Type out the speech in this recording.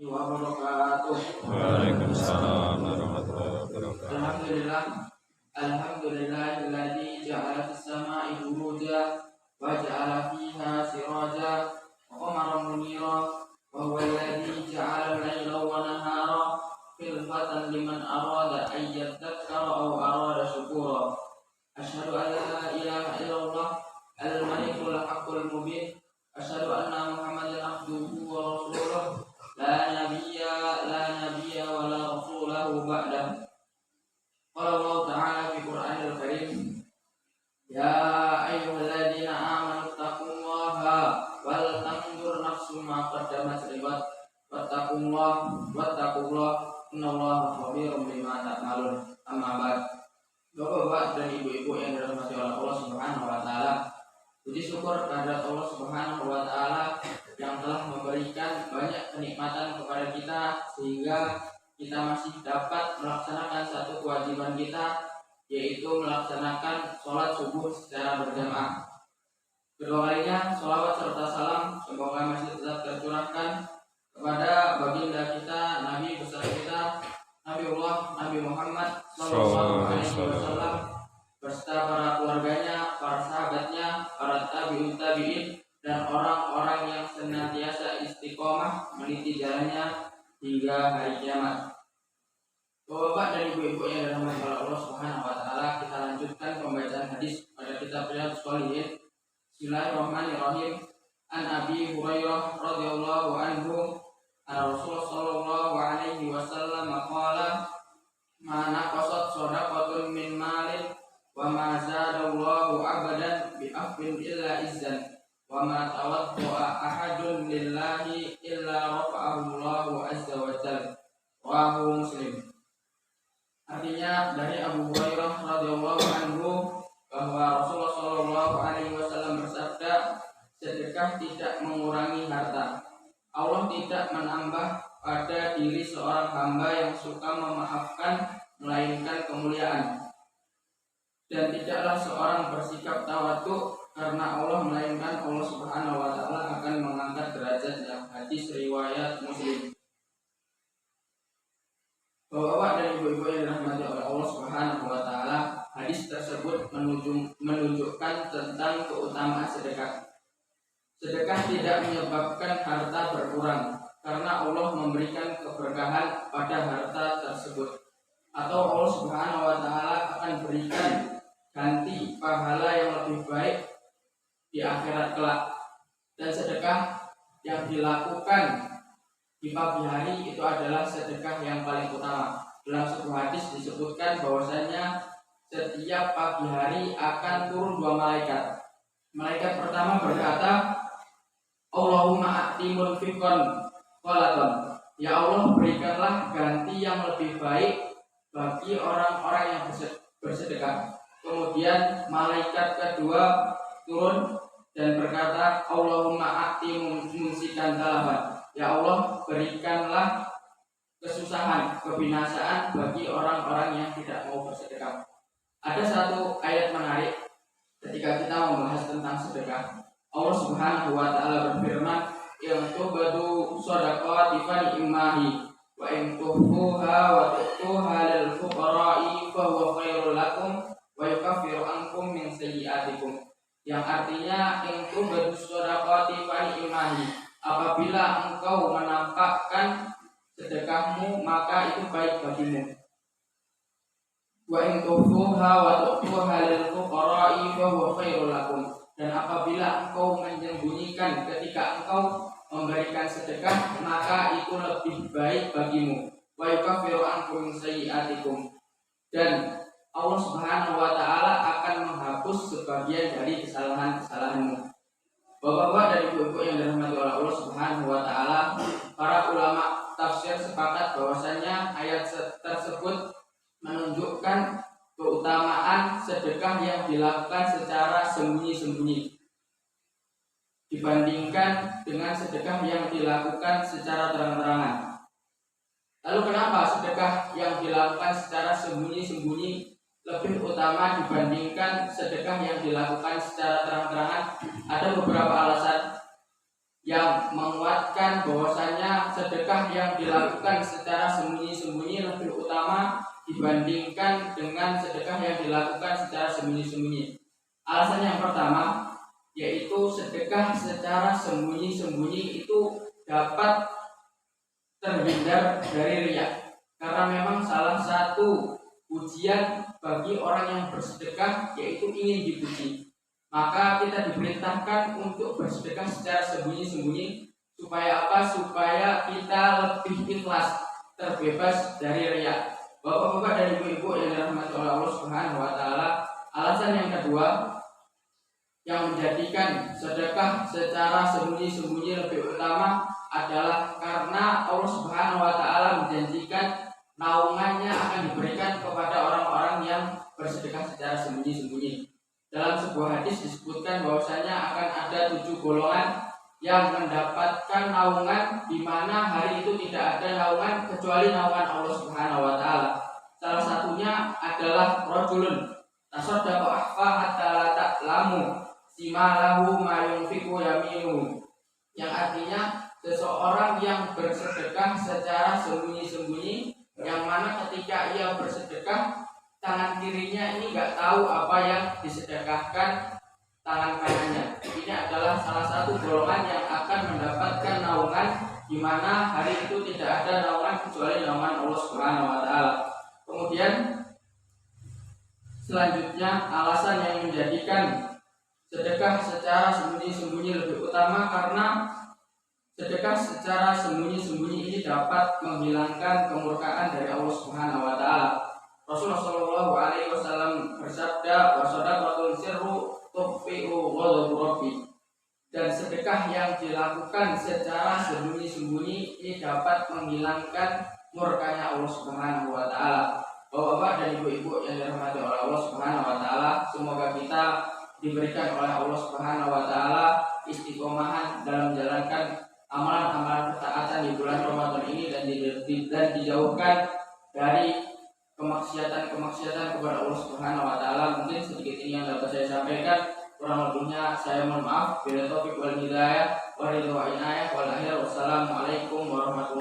wabarakatuh. Waalaikumsalam warahmatullahi wabarakatuh. Alhamdulillahilladzi ja'ala fis sama'i buruja wa ja'ala fiha siraja wa qamaran munira wa huwa alladzi ja'ala al-laila wa nahara khilfatan liman arada an yadhakkara aw arada syukura. Asyhadu an la ilaha illallah al-malikul haqqul mubin. Asyhadu anna Muhammadan abduhu wa rasuluh. La nabiyya wa la rasulahu ba'dah. Qala Allah Ta'ala fi Qur'anil Karim, ya ayyuhalladzina amanu taqullaha wal tanzur nafsum ma qaddamat liwat wattaqullaha innallaha khabirum bima ta'malun. Amma ba'd. Bapak-bapak dan ibu-ibu yang dirahmati oleh Allah Subhanahu wa taala, puji syukur kehadirat Allah Subhanahu wa taala yang telah memberikan banyak kenikmatan kepada kita sehingga kita masih dapat melaksanakan satu kewajiban kita, yaitu melaksanakan sholat subuh secara berjamaah. Kedua kalinya, sholawat serta salam semoga masih tetap tercurahkan kepada baginda kita, Nabi besar kita, Nabi Muhammad SAW, beserta para keluarganya, para sahabatnya, para tabi'in, dan orang-orang yang senantiasa istiqomah meniti jalannya hingga hari kiamat. Bapak dan ibu-ibu yang dirahmati oleh Allah Subhanahu wa taala, kita lanjutkan pembacaan hadis pada kitab Riyadhus Shalihin. Bismillahirrahmanirrahim. An Abi Hurairah radhiyallahu anhu, Rasulullah sallallahu alaihi wasallam qala, ma naqasat shadaqatun min malin wa ma zadallahu abadan bi afwin illa izzan wa ma tawadda'a ahadun lillahi illa rafa'ahu Allahu azza wa jalla. Rawahu Muslim. Artinya dari Abu Hurairah radhiyallahu anhu bahwa Rasulullah sallallahu alaihi wasallam bersabda, sedekah tidak mengurangi harta. Allah tidak menambah pada diri seorang hamba yang suka memaafkan melainkan kemuliaan. Dan tidaklah seorang bersikap tawadhu karena Allah melainkan Allah Subhanahu wa taala akan mengangkat derajatnya. Hadis riwayat Muslim. Bapak-bapak dan ibu-ibu yang dirahmati oleh Allah Subhanahu wa taala, hadis tersebut menunjukkan tentang keutamaan sedekah. Sedekah tidak menyebabkan harta berkurang karena Allah memberikan keberkahan pada harta tersebut, atau Allah Subhanahu wa taala akan berikan ganti pahala yang lebih baik di akhirat kelak. Dan sedekah yang dilakukan di pagi hari itu adalah sedekah yang paling utama. Dalam sebuah hadis disebutkan bahwasanya setiap pagi hari akan turun dua malaikat. Malaikat pertama berkata, Allahumma a'ti munfiqan qalaton. Ya Allah, berikanlah ganti yang lebih baik bagi orang-orang yang bersedekah. Kemudian malaikat kedua turun dan berkata, Allahumma a'ti mumsikan talaban. Ya Allah, berikanlah kesusahan, kebinasaan bagi orang-orang yang tidak mau bersedekah. Ada satu ayat menarik ketika kita membahas tentang sedekah. Allah Subhanahu wa taala berfirman, "In tubadu shadaqati fa ni'mahi wa in tuhfuha wa tu'tuha lil fuqara'i fa huwa khairul lakum wa yukaffiru ankum min sayyi'atikum." Yang artinya, "In tubadu shadaqati fa ni'mahi." Apabila engkau menampakkan sedekahmu, maka itu baik bagimu. Wa in tuhfuha wa tu'tuha lil fuqara'i fa huwa khairul lakum. Dan apabila engkau menyembunyikan ketika engkau memberikan sedekah, maka itu lebih baik bagimu. Wa yukaffiru ankum sayyi'atikum. Dan Allah Subhanahu wa taala akan menghapus sebagian dari kesalahan-kesalahanmu. Bapak-bapak dan ibu-ibu yang dirahmati oleh Allah Subhanahu wa taala, para ulama tafsir sepakat bahwasanya ayat tersebut menunjukkan keutamaan sedekah yang dilakukan secara sembunyi-sembunyi dibandingkan dengan sedekah yang dilakukan secara terang-terangan. Lalu kenapa sedekah yang dilakukan secara sembunyi-sembunyi lebih utama dibandingkan sedekah yang dilakukan secara terang-terangan? Ada beberapa alasan. yang menguatkan bahwasanya sedekah yang dilakukan secara sembunyi-sembunyi lebih utama dibandingkan dengan sedekah yang dilakukan secara sembunyi-sembunyi. Alasan yang pertama yaitu sedekah secara sembunyi-sembunyi itu dapat terhindar dari riya, karena memang salah satu ujian bagi orang yang bersedekah yaitu ingin dipuji. Maka kita diperintahkan untuk bersedekah secara sembunyi-sembunyi supaya apa? Supaya kita lebih ikhlas, terbebas dari riya. Bapak-bapak dan ibu-ibu yang dirahmati oleh Allah Subhanahu wa taala, alasan yang kedua yang menjadikan sedekah secara sembunyi-sembunyi lebih utama adalah karena Allah Subhanahu wa taala menjanjikan naungannya akan diberikan kepada orang-orang yang bersedekah secara sembunyi-sembunyi. Dalam sebuah hadis disebutkan bahwasanya akan ada 7 golongan yang mendapatkan naungan, di mana hari itu tidak ada naungan kecuali naungan Allah Subhanahu wa taala. Salah satunya adalah rajulun tasaddaqa ahfa hatta la ta'lamu simalahu ma yunfiqu yaminu, yang artinya seseorang yang bersedekah secara sembunyi-sembunyi, yang mana ketika ia bersedekah tangan kirinya ini nggak tahu apa yang disedekahkan tangan kanannya. Ini adalah salah satu golongan yang akan mendapatkan naungan, di mana hari itu tidak ada naungan kecuali naungan Allah Subhanahu wa taala. Kemudian selanjutnya alasan yang menjadikan sedekah secara sembunyi-sembunyi lebih utama karena sedekah secara sembunyi-sembunyi ini dapat menghilangkan kemurkaan dari Allah Subhanahu wa taala. Rasulullah Shallallahu alaihi wasallam bersabda, "Wa shadaqatul sirru tufi'u ghadabu rabbi." Dan sedekah yang dilakukan secara sembunyi-sembunyi ini dapat menghilangkan murkanya Allah Subhanahu wa taala. Bapak-bapak dan ibu-ibu yang dirahmati oleh Allah Subhanahu wa taala, semoga kita diberikan oleh Allah Subhanahu wa taala istiqomahan dalam menjalankan amalan-amalan ketaatan di bulan Ramadan ini dan dijauhkan dari kemaksiatan kepada Allah Subhanahu wa taala. Mungkin sedikit ini yang dapat saya sampaikan, kurang lebihnya saya mohon maaf. Bila taufik wal hidayah wa ridha wa inayah wal akhir. Wassalamualaikum warahmatullahi